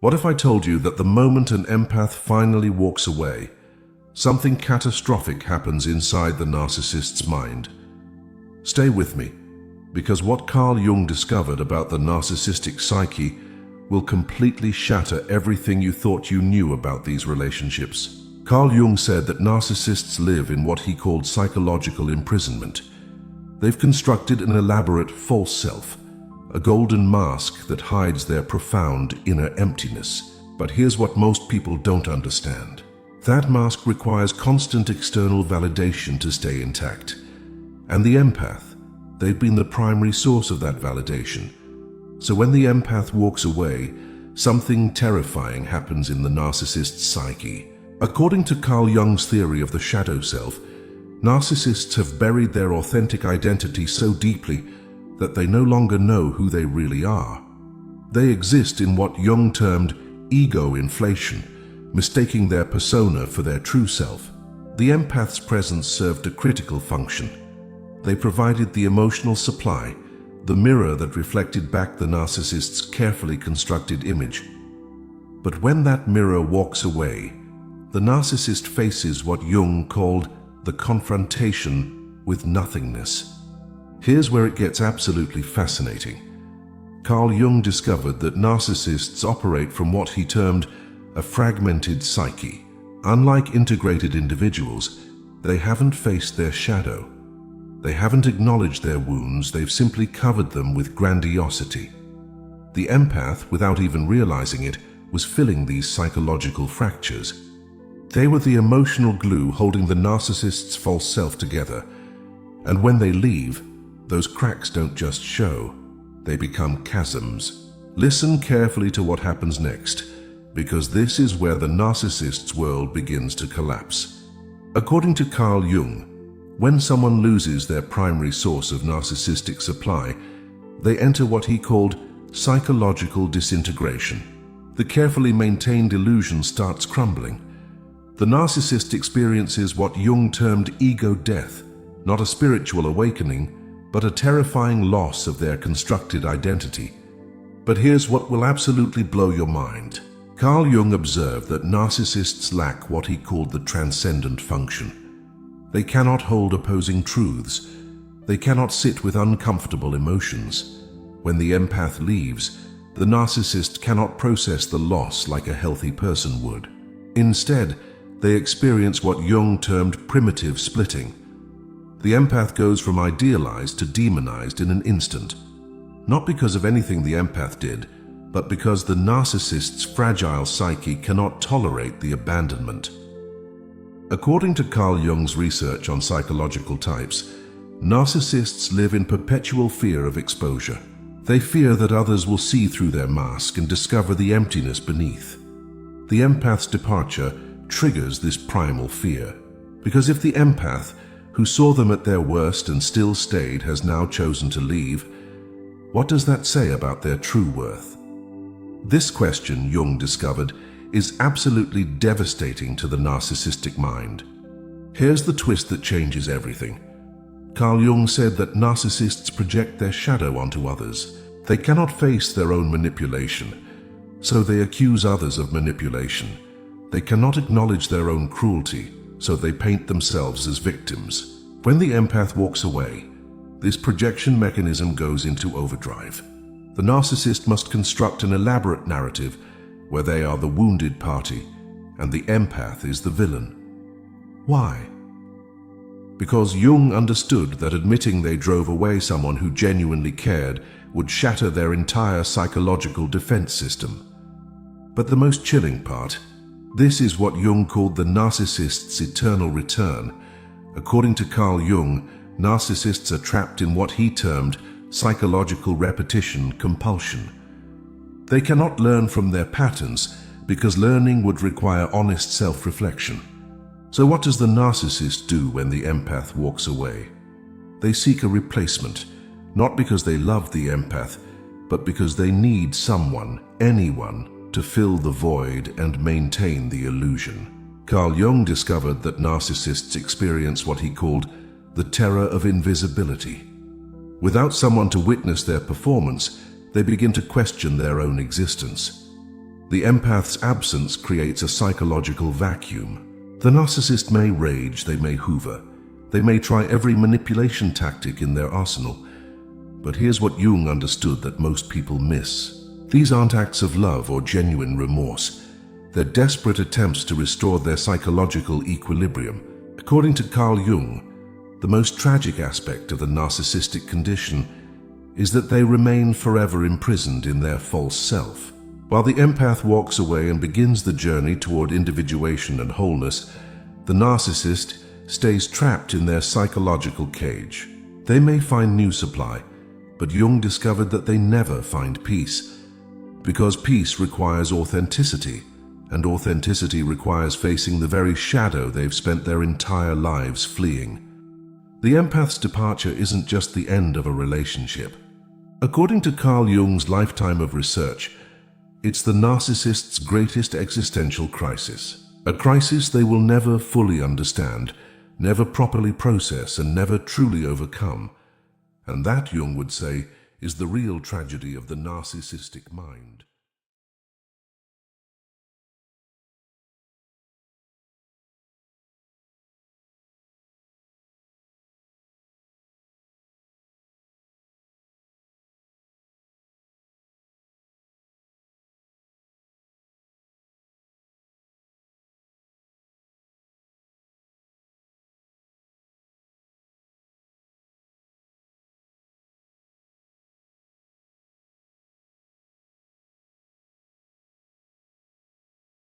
What if I told you that the moment an empath finally walks away, something catastrophic happens inside the narcissist's mind? Stay with me, because what Carl Jung discovered about the narcissistic psyche will completely shatter everything you thought you knew about these relationships. Carl Jung said that narcissists live in what he called psychological imprisonment. They've constructed an elaborate false self, a golden mask that hides their profound inner emptiness. But here's what most people don't understand. That mask requires constant external validation to stay intact. And the empath, they've been the primary source of that validation. So when the empath walks away, something terrifying happens in the narcissist's psyche. According to Carl Jung's theory of the shadow self, narcissists have buried their authentic identity so deeply that they no longer know who they really are. They exist in what Jung termed ego inflation, mistaking their persona for their true self. The empath's presence served a critical function. They provided the emotional supply, the mirror that reflected back the narcissist's carefully constructed image. But when that mirror walks away, the narcissist faces what Jung called the confrontation with nothingness. Here's where it gets absolutely fascinating. Carl Jung discovered that narcissists operate from what he termed a fragmented psyche. Unlike integrated individuals, they haven't faced their shadow. They haven't acknowledged their wounds, they've simply covered them with grandiosity. The empath, without even realizing it, was filling these psychological fractures. They were the emotional glue holding the narcissist's false self together. And when they leave, those cracks don't just show, they become chasms. Listen carefully to what happens next, because this is where the narcissist's world begins to collapse. According to Carl Jung, when someone loses their primary source of narcissistic supply, they enter what he called psychological disintegration. The carefully maintained illusion starts crumbling. The narcissist experiences what Jung termed ego death, not a spiritual awakening, but a terrifying loss of their constructed identity. But here's what will absolutely blow your mind. Carl Jung observed that narcissists lack what he called the transcendent function. They cannot hold opposing truths. They cannot sit with uncomfortable emotions. When the empath leaves, the narcissist cannot process the loss like a healthy person would. Instead, they experience what Jung termed primitive splitting. The empath goes from idealized to demonized in an instant, not because of anything the empath did, but because the narcissist's fragile psyche cannot tolerate the abandonment. According to Carl Jung's research on psychological types, narcissists live in perpetual fear of exposure. They fear that others will see through their mask and discover the emptiness beneath. The empath's departure triggers this primal fear, because if the empath, who saw them at their worst and still stayed, has now chosen to leave, what does that say about their true worth? This question, Jung discovered, is absolutely devastating to the narcissistic mind. Here's the twist that changes everything. Carl Jung said that narcissists project their shadow onto others. They cannot face their own manipulation, so they accuse others of manipulation. They cannot acknowledge their own cruelty, so they paint themselves as victims. When the empath walks away, this projection mechanism goes into overdrive. The narcissist must construct an elaborate narrative where they are the wounded party and the empath is the villain. Why? Because Jung understood that admitting they drove away someone who genuinely cared would shatter their entire psychological defense system. But the most chilling part, this is what Jung called the narcissist's eternal return. According to Carl Jung, narcissists are trapped in what he termed psychological repetition compulsion. They cannot learn from their patterns because learning would require honest self-reflection. So what does the narcissist do when the empath walks away? They seek a replacement, not because they love the empath, but because they need someone, anyone, to fill the void and maintain the illusion. Carl Jung discovered that narcissists experience what he called the terror of invisibility. Without someone to witness their performance, they begin to question their own existence. The empath's absence creates a psychological vacuum. The narcissist may rage, they may hoover, they may try every manipulation tactic in their arsenal. But here's what Jung understood that most people miss. These aren't acts of love or genuine remorse. They're desperate attempts to restore their psychological equilibrium. According to Carl Jung, the most tragic aspect of the narcissistic condition is that they remain forever imprisoned in their false self. While the empath walks away and begins the journey toward individuation and wholeness, the narcissist stays trapped in their psychological cage. They may find new supply, but Jung discovered that they never find peace, because peace requires authenticity, and authenticity requires facing the very shadow they've spent their entire lives fleeing. The empath's departure isn't just the end of a relationship. According to Carl Jung's lifetime of research, it's the narcissist's greatest existential crisis. A crisis they will never fully understand, never properly process, and never truly overcome. And that, Jung would say, is the real tragedy of the narcissistic mind.